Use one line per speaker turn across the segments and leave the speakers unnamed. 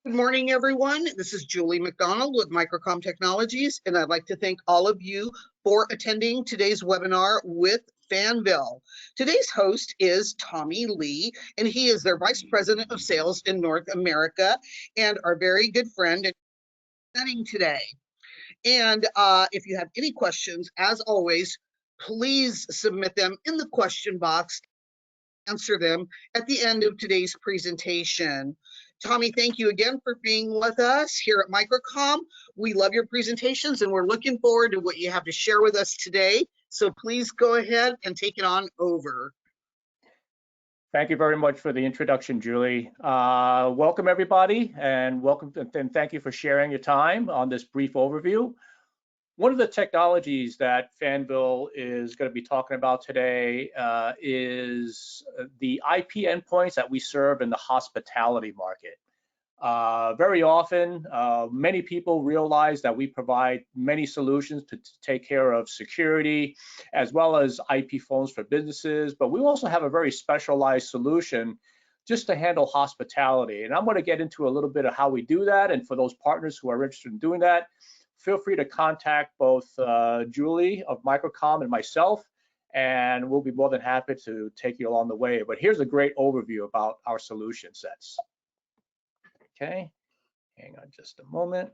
Good morning, everyone. This is Julie McDonald with Microcom Technologies, and I'd like to thank all of you for attending today's webinar with Fanvil. Today's host is Tommy Lee, and he is their Vice President of Sales in North America and our very good friend and presenting today. And if you have any questions, as always, please submit them in the question box. Answer them at the end of today's presentation. Tommy, thank you again for being with us here at Microcom. We love your presentations and we're looking forward to what you have to share with us today. So please go ahead and take it on over.
Thank you very much for the introduction, Julie. Welcome everybody, and welcome and thank you for sharing your time on this brief overview. One of the technologies that Fanvil is going to be talking about today is the IP endpoints that we serve in the hospitality market. Very often, many people realize that we provide many solutions to take care of security, as well as IP phones for businesses, but we also have a very specialized solution just to handle hospitality. And I'm going to get into a little bit of how we do that. And for those partners who are interested in doing that, feel free to contact both Julie of Microcom and myself, and we'll be more than happy to take you along the way. But here's a great overview about our solution sets. Okay, hang on just a moment.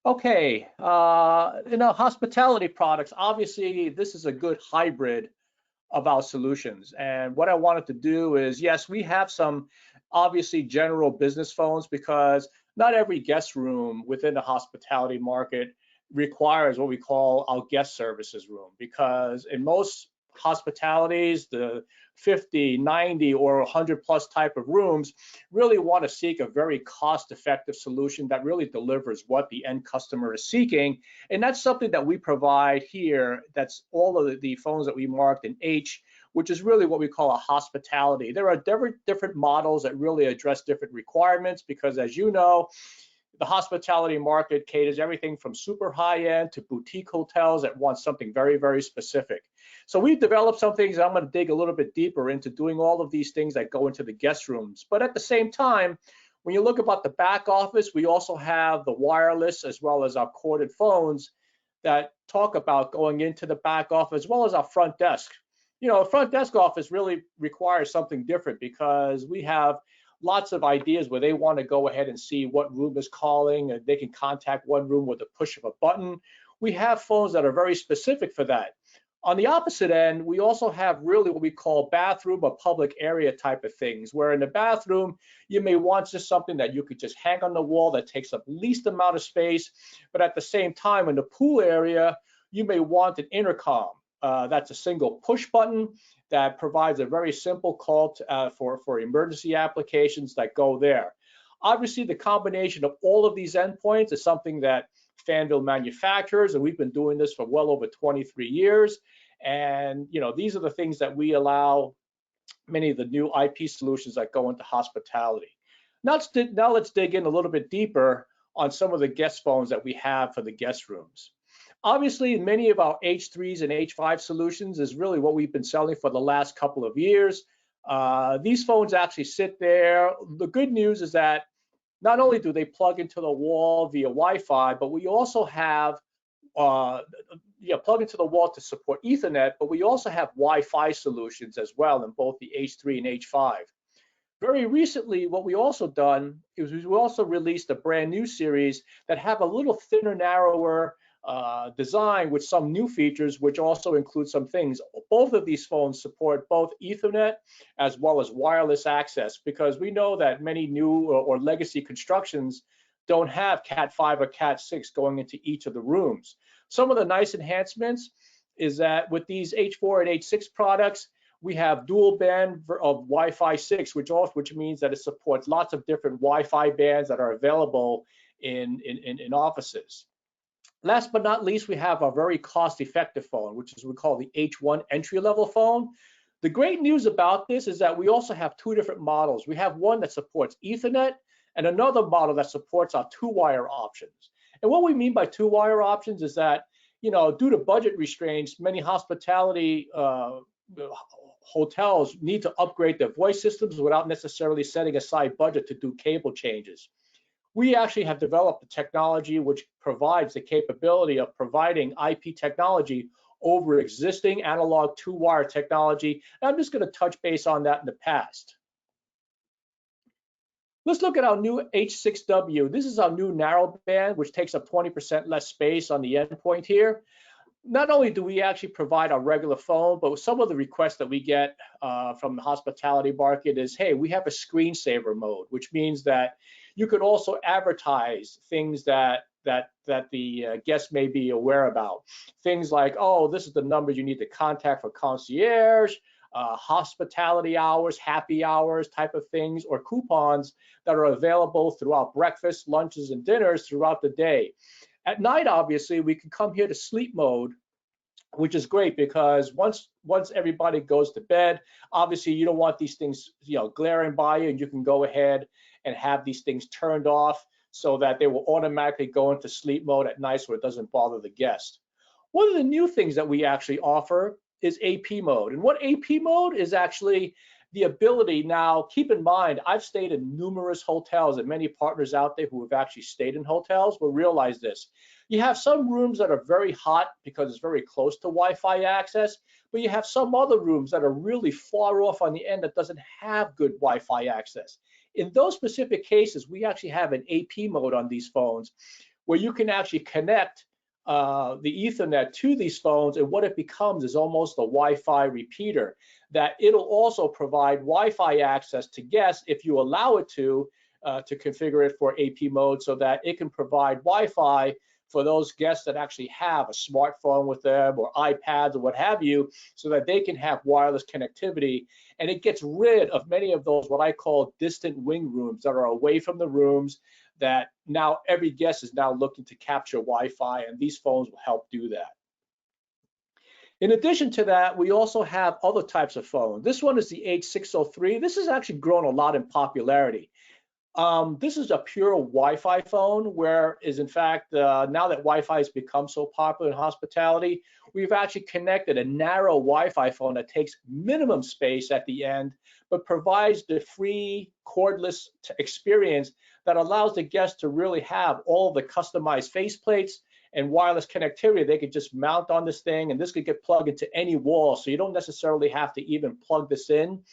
Okay, hospitality products, obviously this is a good hybrid of our solutions. And what I wanted to do is, yes, we have some obviously general business phones, because not every guest room within the hospitality market requires what we call our guest services room, because in most hospitalities, the 50, 90, or 100 plus type of rooms really want to seek a very cost-effective solution that really delivers what the end customer is seeking. And that's something that we provide here. That's all of the phones that we marked in H, which is really what we call a hospitality. There are different models that really address different requirements, because as you know, the hospitality market caters everything from super high-end to boutique hotels that want something very, very specific. So we've developed some things, and I'm going to dig a little bit deeper into doing all of these things that go into the guest rooms. But at the same time, when you look about the back office, we also have the wireless as well as our corded phones that talk about going into the back office, as well as our front desk. You know, a front desk office really requires something different, because we have lots of ideas where they want to go ahead and see what room is calling, and they can contact one room with a push of a button. We have phones that are very specific for that. On the opposite end, we also have really what we call bathroom or public area type of things, where in the bathroom, you may want just something that you could just hang on the wall that takes up least amount of space. But at the same time, in the pool area, you may want an intercom. That's a single push button that provides a very simple call for emergency applications that go there. Obviously, the combination of all of these endpoints is something that Fanvil manufactures, and we've been doing this for well over 23 years. And these are the things that we allow many of the new IP solutions that go into hospitality. Now let's dig in a little bit deeper on some of the guest phones that we have for the guest rooms. Obviously, many of our H3s and H5 solutions is really what we've been selling for the last couple of years. These phones actually sit there. The good news is that not only do they plug into the wall via Wi-Fi, but we also have plug into the wall to support Ethernet, but we also have Wi-Fi solutions as well in both the H3 and H5. Very recently, what we also done is we also released a brand new series that have a little thinner, narrower design with some new features, which also include some things. Both of these phones support both Ethernet as well as wireless access, because we know that many new or legacy constructions don't have Cat5 or Cat6 going into each of the rooms. Some of the nice enhancements is that with these H4 and H6 products, we have dual band of Wi-Fi 6, which means that it supports lots of different Wi-Fi bands that are available in offices. Last but not least, we have a very cost-effective phone, which is what we call the H1 entry-level phone. The great news about this is that we also have two different models. We have one that supports Ethernet and another model that supports our two-wire options. And what we mean by two-wire options is that, due to budget restraints, many hospitality hotels need to upgrade their voice systems without necessarily setting aside budget to do cable changes. We actually have developed a technology which provides the capability of providing IP technology over existing analog 2-wire technology. And I'm just going to touch base on that in the past. Let's look at our new H6W. This is our new narrowband, which takes up 20% less space on the endpoint here. Not only do we actually provide our regular phone, but some of the requests that we get from the hospitality market is, hey, we have a screensaver mode, which means that you could also advertise things that the guest may be aware about. Things like, oh, this is the number you need to contact for concierge, hospitality hours, happy hours type of things, or coupons that are available throughout breakfast, lunches, and dinners throughout the day. At night, obviously, we can come here to sleep mode, which is great because once everybody goes to bed, obviously you don't want these things, glaring by you, and you can go ahead and have these things turned off so that they will automatically go into sleep mode at night so it doesn't bother the guest. One of the new things that we actually offer is AP mode. And what AP mode is actually the ability now, keep in mind, I've stayed in numerous hotels, and many partners out there who have actually stayed in hotels will realize this. You have some rooms that are very hot because it's very close to Wi-Fi access, but you have some other rooms that are really far off on the end that doesn't have good Wi-Fi access. In those specific cases, we actually have an AP mode on these phones where you can actually connect the Ethernet to these phones, and what it becomes is almost a Wi-Fi repeater that it'll also provide Wi-Fi access to guests if you allow it to configure it for AP mode so that it can provide Wi-Fi for those guests that actually have a smartphone with them or iPads or what have you, so that they can have wireless connectivity. And it gets rid of many of those what I call distant wing rooms that are away from the rooms that now every guest is now looking to capture Wi-Fi, and these phones will help do that. In addition to that, we also have other types of phones. This one is the H603. This has actually grown a lot in popularity. This is a pure Wi-Fi phone, whereas in fact, now that Wi-Fi has become so popular in hospitality, we've actually connected a narrow Wi-Fi phone that takes minimum space at the end, but provides the free cordless experience that allows the guest to really have all of the customized faceplates and wireless connectivity. They could just mount on this thing, and this could get plugged into any wall, so you don't necessarily have to even plug this in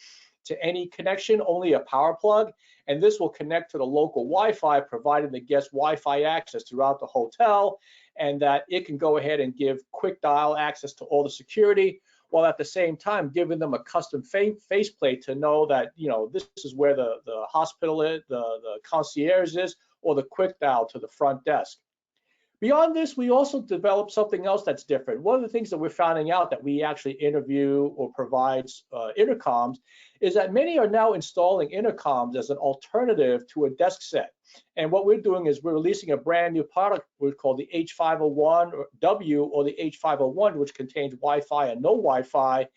to any connection, only a power plug, and this will connect to the local Wi-Fi, providing the guest Wi-Fi access throughout the hotel, and that it can go ahead and give quick dial access to all the security, while at the same time giving them a custom faceplate to know that, this is where the hospital is, the concierge is, or the quick dial to the front desk. Beyond this, we also developed something else that's different. One of the things that we're finding out that we actually interview or provide intercoms is that many are now installing intercoms as an alternative to a desk set. And what we're doing is we're releasing a brand new product we call the H501W or the H501, which contains Wi-Fi and no Wi-Fi,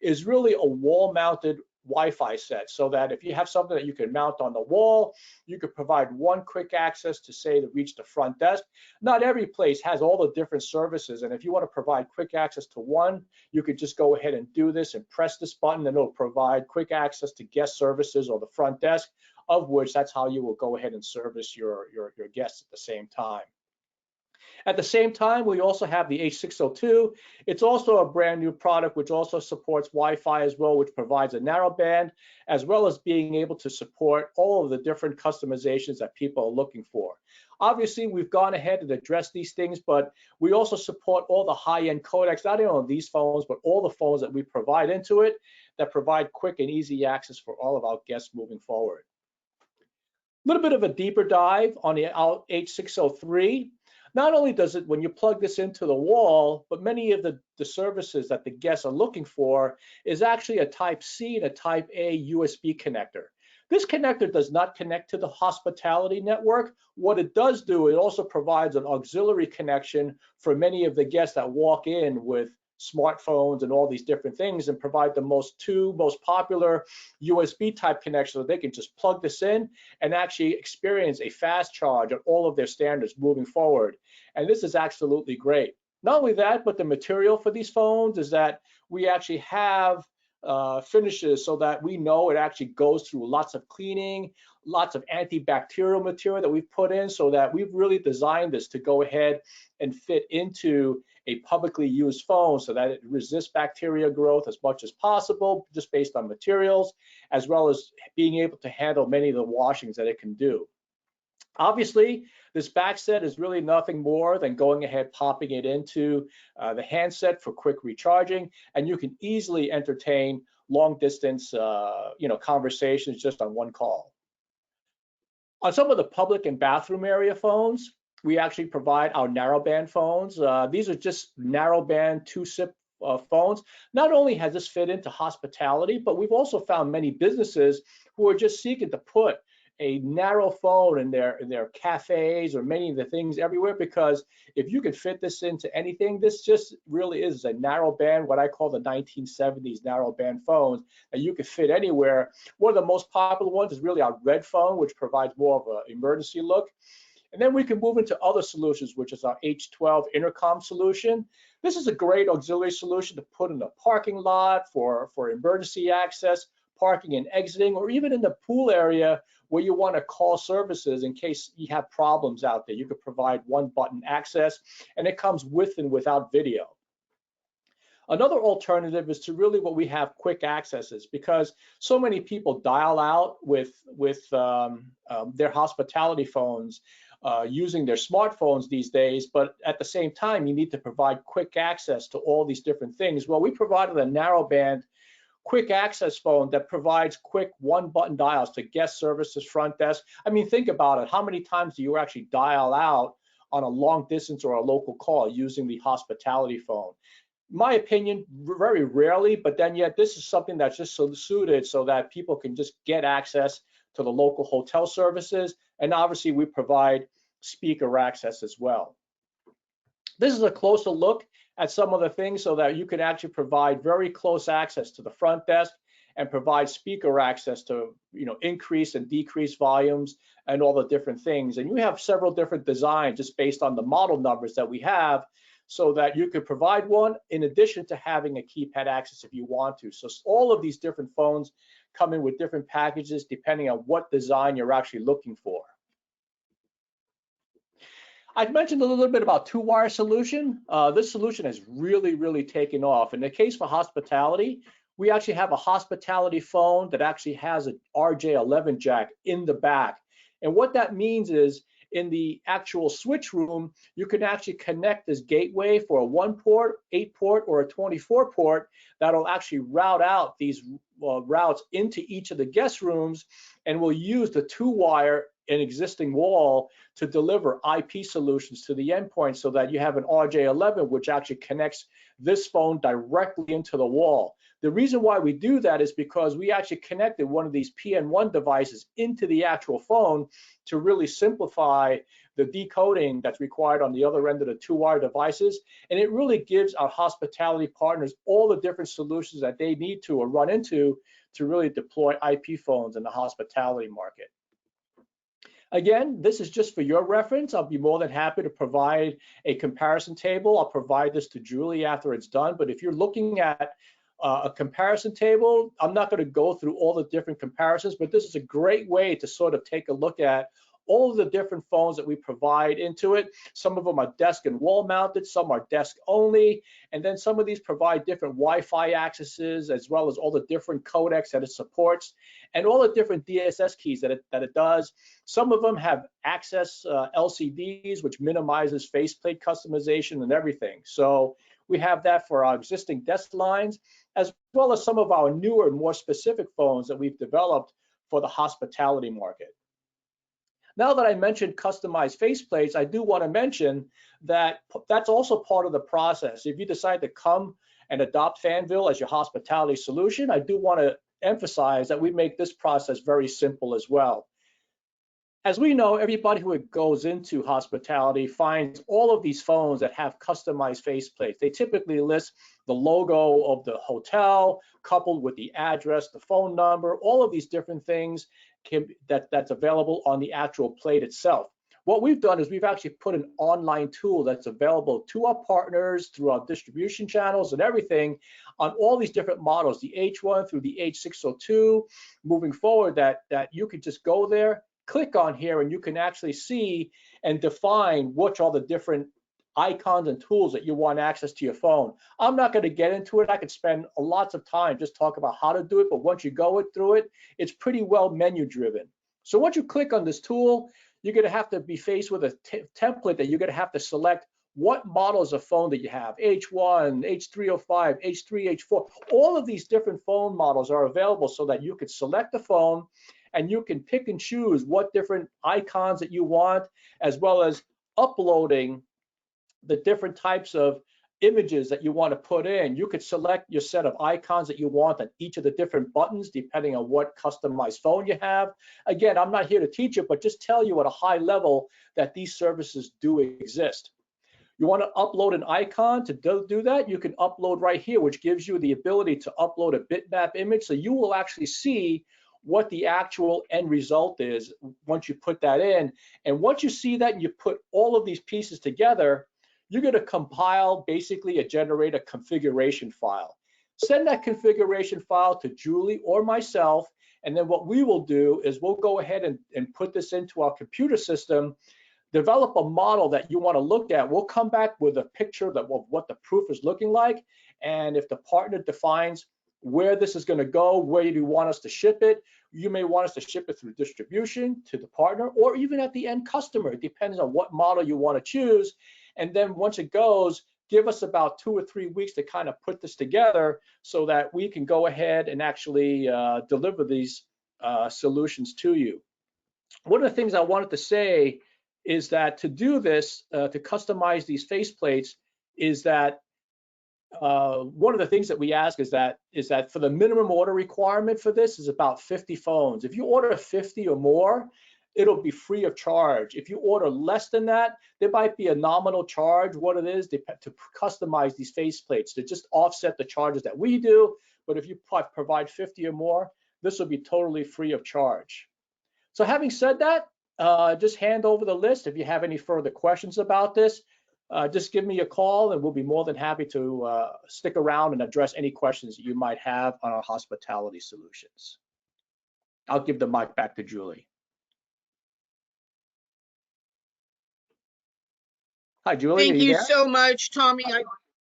is really a wall-mounted Wi-Fi set, so that if you have something that you can mount on the wall, you could provide one quick access to, say, to reach the front desk. Not every place has all the different services, and if you want to provide quick access to one, you could just go ahead and do this and press this button, and it'll provide quick access to guest services or the front desk, of which that's how you will go ahead and service your guests at the same time. At the same time, we also have the H602. It's also a brand new product which also supports Wi-Fi as well, which provides a narrowband, as well as being able to support all of the different customizations that people are looking for. Obviously, we've gone ahead and addressed these things, but we also support all the high-end codecs, not only on these phones, but all the phones that we provide into it that provide quick and easy access for all of our guests moving forward. A little bit of a deeper dive on the H603. Not only does it, when you plug this into the wall, but many of the services that the guests are looking for is actually a Type-C and a Type-A USB connector. This connector does not connect to the hospitality network. What it does do, it also provides an auxiliary connection for many of the guests that walk in with smartphones and all these different things, and provide the two most popular USB type connections so they can just plug this in and actually experience a fast charge on all of their standards moving forward. And this is absolutely great. Not only that, but the material for these phones is that we actually have finishes so that we know it actually goes through lots of cleaning, lots of antibacterial material that we've put in, so that we've really designed this to go ahead and fit into a publicly used phone so that it resists bacteria growth as much as possible, just based on materials, as well as being able to handle many of the washings that it can do. Obviously, this back set is really nothing more than going ahead, popping it into the handset for quick recharging, and you can easily entertain long distance conversations just on one call. On some of the public and bathroom area phones, we actually provide our narrowband phones. These are just narrowband 2-SIP phones. Not only has this fit into hospitality, but we've also found many businesses who are just seeking to put a narrow phone in their cafes or many of the things everywhere, because if you could fit this into anything, this just really is a narrowband, what I call the 1970s narrowband phones that you could fit anywhere. One of the most popular ones is really our red phone, which provides more of an emergency look. And then we can move into other solutions, which is our H12 intercom solution. This is a great auxiliary solution to put in a parking lot for emergency access, parking and exiting, or even in the pool area where you want to call services in case you have problems out there. You could provide one button access, and it comes with and without video. Another alternative is to really what we have quick accesses, because so many people dial out with their hospitality phones using their smartphones these days, but at the same time, you need to provide quick access to all these different things. Well, we provided a narrowband quick access phone that provides quick one-button dials to guest services, front desk. I mean, think about it. How many times do you actually dial out on a long distance or a local call using the hospitality phone? In my opinion, very rarely, but then yet this is something that's just so suited so that people can just get access to the local hotel services. And obviously we provide speaker access as well. This is a closer look at some of the things so that you can actually provide very close access to the front desk and provide speaker access to increase and decrease volumes and all the different things. And you have several different designs just based on the model numbers that we have, so that you could provide one in addition to having a keypad access if you want to. So all of these different phones come in with different packages depending on what design you're actually looking for. I've mentioned a little bit about two-wire solution. This solution has really taken off. In the case for hospitality, we actually have a hospitality phone that actually has an RJ11 jack in the back. And what that means is, in the actual switch room, you can actually connect this gateway for a 1-port, 8-port, or a 24-port that'll actually route out these routes into each of the guest rooms, and will use the two-wire an existing wall to deliver IP solutions to the endpoint, so that you have an RJ11 which actually connects this phone directly into the wall. The reason why we do that is because we actually connected one of these PN1 devices into the actual phone to really simplify the decoding that's required on the other end of the two-wire devices. And it really gives our hospitality partners all the different solutions that they need to or run into to really deploy IP phones in the hospitality market. Again, this is just for your reference. I'll be more than happy to provide a comparison table. I'll provide this to Julie after it's done. But if you're looking at a comparison table, I'm not going to go through all the different comparisons, but this is a great way to sort of take a look at all of the different phones that we provide into it. Some of them are desk and wall mounted, some are desk only, and then some of these provide different Wi-Fi accesses, as well as all the different codecs that it supports and all the different DSS keys that it does. Some of them have access LCDs, which minimizes faceplate customization and everything. So we have that for our existing desk lines, as well as some of our newer, more specific phones that we've developed for the hospitality market. Now that I mentioned customized faceplates, I do want to mention that that's also part of the process. If you decide to come and adopt Fanvil as your hospitality solution, I do want to emphasize that we make this process very simple as well. As we know, everybody who goes into hospitality finds all of these phones that have customized faceplates. They typically list the logo of the hotel, coupled with the address, the phone number, all of these different things that's available on the actual plate itself. What we've done is we've actually put an online tool that's available to our partners through our distribution channels and everything on all these different models, the H1 through the H602, moving forward, that you could just go there, click on here, and you can actually see and define which are the different icons and tools that you want access to your phone. I'm not going to get into it. I could spend lots of time just talk about how to do it, but once you go through it, it's pretty well menu driven. So once you click on this tool, you're going to have to be faced with a template that you're going to have to select what models of phone that you have, H1, H305, H3, H4. All of these different phone models are available so that you could select the phone and you can pick and choose what different icons that you want, as well as uploading the different types of images that you want to put in. You could select your set of icons that you want on each of the different buttons, depending on what customized phone you have. Again, I'm not here to teach it, but just tell you at a high level that these services do exist. You want to upload an icon. To do that, you can upload right here, which gives you the ability to upload a bitmap image. So you will actually see what the actual end result is once you put that in. And once you see that and you put all of these pieces together, you're going to compile basically generate a configuration file. Send that configuration file to Julie or myself, and then what we will do is we'll go ahead and put this into our computer system, develop a model that you want to look at. We'll come back with a picture of what the proof is looking like, and if the partner defines where this is going to go, where do you want us to ship it, you may want us to ship it through distribution to the partner or even at the end customer. It depends on what model you want to choose. And then once it goes, give us about 2 or 3 weeks to kind of put this together so that we can go ahead and actually deliver these solutions to you. One of the things I wanted to say is that to do this, to customize these faceplates, is that one of the things that we ask is that for the minimum order requirement for this is about 50 phones. If you order 50 or more, it'll be free of charge. If you order less than that, there might be a nominal charge, what it is, to customize these faceplates, to just offset the charges that we do. But if you provide 50 or more, this will be totally free of charge. So having said that, just hand over the list. If you have any further questions about this, just give me a call and we'll be more than happy to stick around and address any questions that you might have on our hospitality solutions. I'll give the mic back to Julie. Hi, Julie.
Thank you so much, Tommy.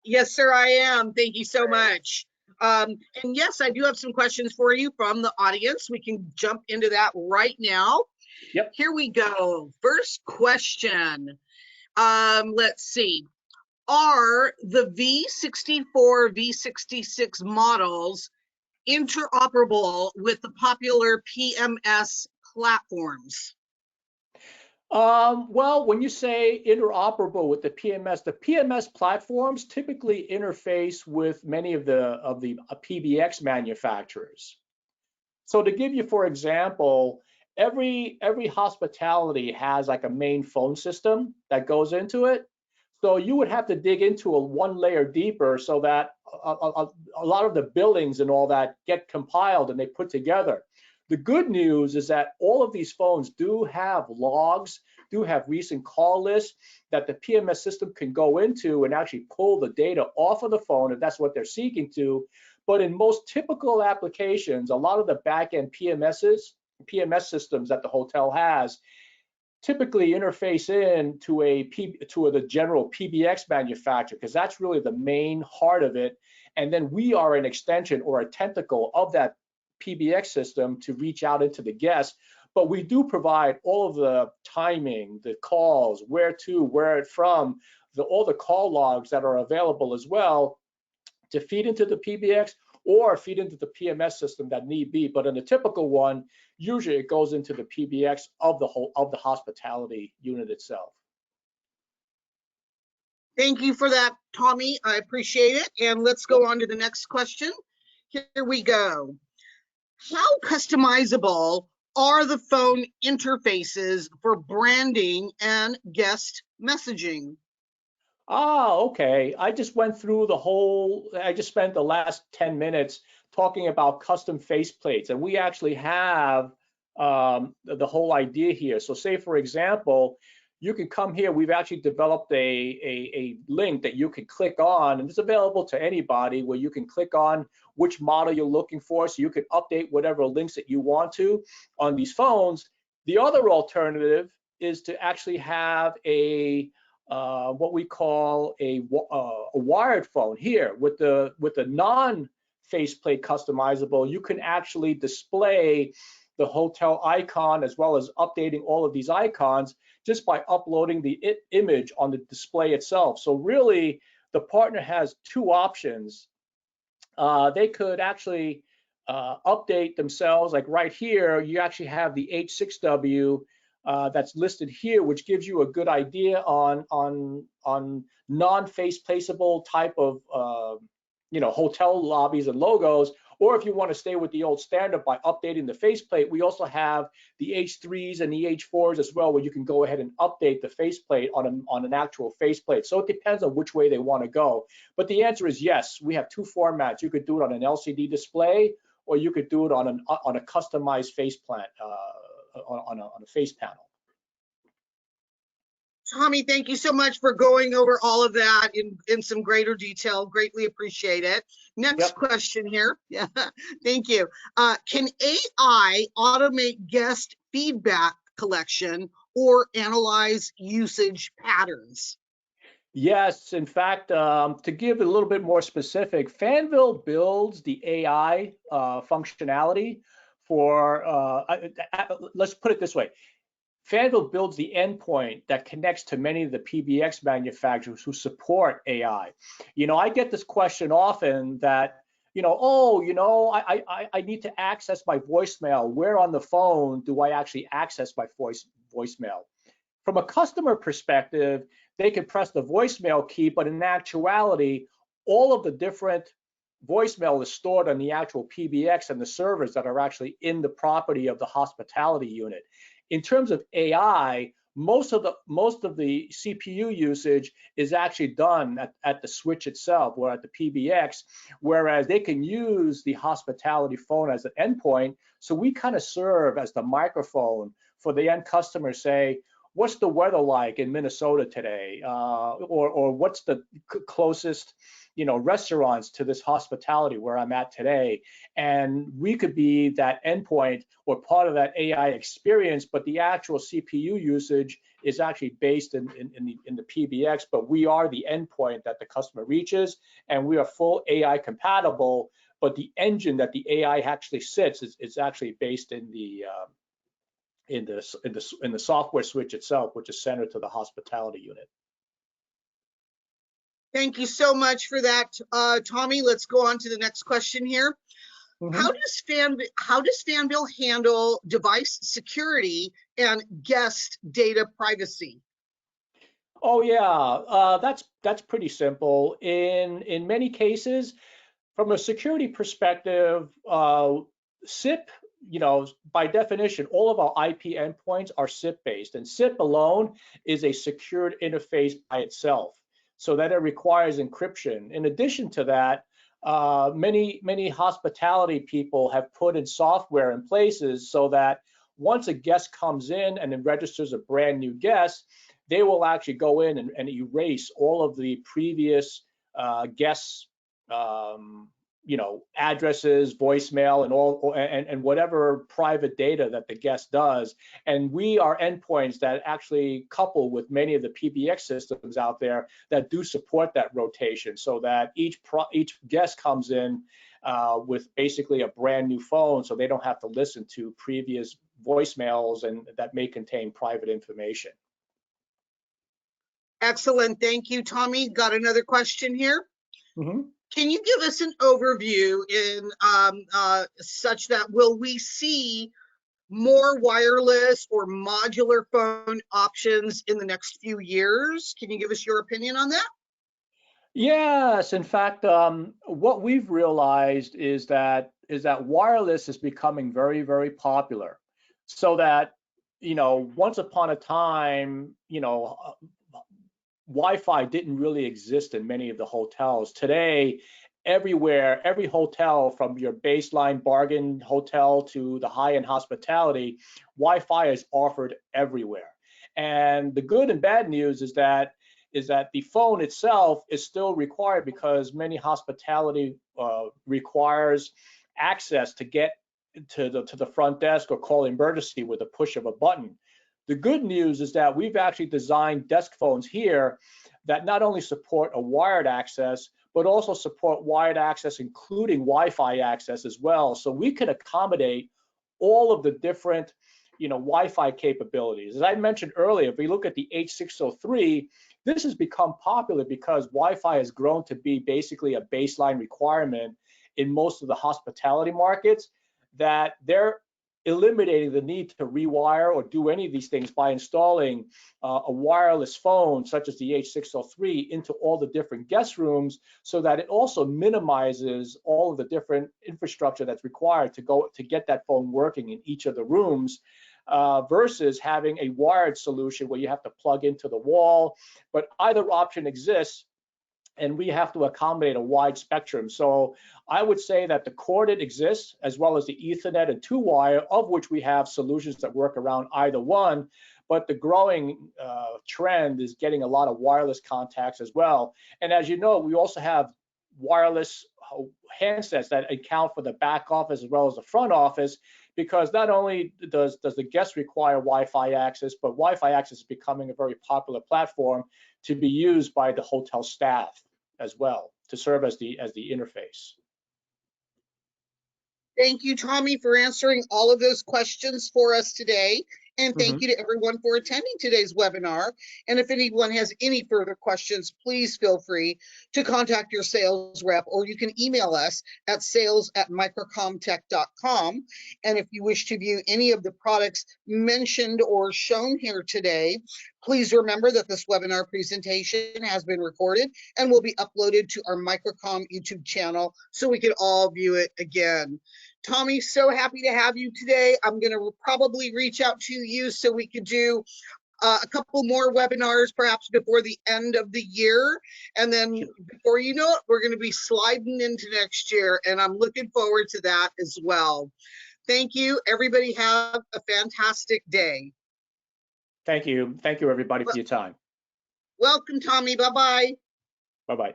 Yes, sir, I am. Thank you so much. And yes, I do have some questions for you from the audience. We can jump into that right now.
Yep.
Here we go. First question. Let's see. Are the V64, V66 models interoperable with the popular PMS platforms?
Well, when you say interoperable with the PMS platforms typically interface with many of the PBX manufacturers. So to give you, for example, every hospitality has like a main phone system that goes into it. So you would have to dig into one layer deeper so that a lot of the billings and all that get compiled and they put together. The good news is that all of these phones do have logs, do have recent call lists that the PMS system can go into and actually pull the data off of the phone if that's what they're seeking to. But in most typical applications, a lot of the back-end PMS systems that the hotel has typically interface in to the general PBX manufacturer, because that's really the main heart of it. And then we are an extension or a tentacle of that PBX system to reach out into the guest. But we do provide all of the timing, the calls, where to, where it from, all the call logs that are available as well to feed into the PBX or feed into the PMS system that need be. But in a typical one, usually it goes into the PBX of the hospitality unit itself.
Thank you for that, Tommy. I appreciate it. And let's go on to the next question. Here we go. How customizable are the phone interfaces for branding and guest messaging?
Okay. I just went through I just spent the last 10 minutes talking about custom faceplates, and we actually have the whole idea here. So say, for example, you can come here. We've actually developed a link that you can click on, and it's available to anybody, where you can click on which model you're looking for, so you can update whatever links that you want to on these phones. The other alternative is to actually have a what we call a wired phone here with the non-faceplate customizable. You can actually display the hotel icon as well as updating all of these icons just by uploading the image on the display itself. So really, the partner has two options. They could actually update themselves, like right here, you actually have the H6W that's listed here, which gives you a good idea on non-face placeable type of hotel lobbies and logos. Or if you want to stay with the old standard by updating the faceplate, we also have the H3s and the H4s as well, where you can go ahead and update the faceplate on an actual faceplate. So it depends on which way they want to go. But the answer is yes. We have two formats. You could do it on an LCD display, or you could do it on a customized face plant on a face panel.
Tommy, thank you so much for going over all of that in some greater detail. Greatly appreciate it. Next question here. Yeah, thank you. Can AI automate guest feedback collection or analyze usage patterns?
Yes, in fact, to give it a little bit more specific, Fanvil builds the AI functionality for, let's put it this way. Fanvil builds the endpoint that connects to many of the PBX manufacturers who support AI. I get this question often that, I need to access my voicemail. Where on the phone do I actually access my voicemail? From a customer perspective, they can press the voicemail key, but in actuality, all of the different voicemail is stored on the actual PBX and the servers that are actually in the property of the hospitality unit. In terms of AI, most of the CPU usage is actually done at the switch itself or at the PBX, whereas they can use the hospitality phone as an endpoint. So we kind of serve as the microphone for the end customer. Say, what's the weather like in Minnesota today, or what's the closest restaurants to this hospitality where I'm at today. And we could be that endpoint or part of that AI experience, but the actual CPU usage is actually based in the PBX, but we are the endpoint that the customer reaches, and we are full AI compatible, but the engine that the AI actually sits is actually based in the software switch itself, which is centered to the hospitality unit.
Thank you so much for that, Tommy. Let's go on to the next question here. Mm-hmm. How does Fanvil handle device security and guest data privacy?
Oh yeah, that's pretty simple. In many cases, from a security perspective, SIP, by definition, all of our IP endpoints are SIP based, and SIP alone is a secured interface by itself, so that it requires encryption. In addition to that, many hospitality people have put in software in places so that once a guest comes in and then registers a brand new guest, they will actually go in and erase all of the previous guests' addresses, voicemail, and whatever private data that the guest does. And we are endpoints that actually couple with many of the PBX systems out there that do support that rotation, so that each guest comes in with basically a brand new phone, so they don't have to listen to previous voicemails and that may contain private information.
Excellent, thank you, Tommy. Got another question here.
Mm-hmm.
Can you give us an overview in such that will we see more wireless or modular phone options in the next few years? Can you give us your opinion on that?
Yes, in fact, what we've realized is that wireless is becoming very, very popular. So that, once upon a time, Wi-Fi didn't really exist in many of the hotels. Today, everywhere, every hotel, from your baseline bargain hotel to the high-end hospitality, Wi-Fi is offered everywhere. And the good and bad news is that the phone itself is still required because many hospitality requires access to get to the front desk or call emergency with a push of a button. The good news is that we've actually designed desk phones here that not only support a wired access, but also support wired access, including Wi-Fi access as well. So we can accommodate all of the different, Wi-Fi capabilities. As I mentioned earlier, if we look at the H603, this has become popular because Wi-Fi has grown to be basically a baseline requirement in most of the hospitality markets, that they're eliminating the need to rewire or do any of these things by installing a wireless phone such as the H603 into all the different guest rooms, so that it also minimizes all of the different infrastructure that's required to get that phone working in each of the rooms, versus having a wired solution where you have to plug into the wall. But either option exists, and we have to accommodate a wide spectrum. So I would say that the corded exists, as well as the Ethernet and 2-wire, of which we have solutions that work around either one. But the growing trend is getting a lot of wireless contacts as well. And as you know, we also have wireless handsets that account for the back office as well as the front office, because not only does the guest require Wi-Fi access, but Wi-Fi access is becoming a very popular platform to be used by the hotel staff as well, to serve as the interface.
Thank you, Tommy, for answering all of those questions for us today. And thank you to everyone for attending today's webinar. And if anyone has any further questions, please feel free to contact your sales rep, or you can email us at sales@microcomtech.com. And if you wish to view any of the products mentioned or shown here today, please remember that this webinar presentation has been recorded and will be uploaded to our Microcom YouTube channel so we can all view it again. Tommy, so happy to have you today. I'm going to probably reach out to you so we could do a couple more webinars, perhaps before the end of the year. And then before you know it, we're going to be sliding into next year. And I'm looking forward to that as well. Thank you. Everybody have a fantastic day.
Thank you. Thank you, everybody, for your time.
Welcome, Tommy. Bye-bye.
Bye-bye.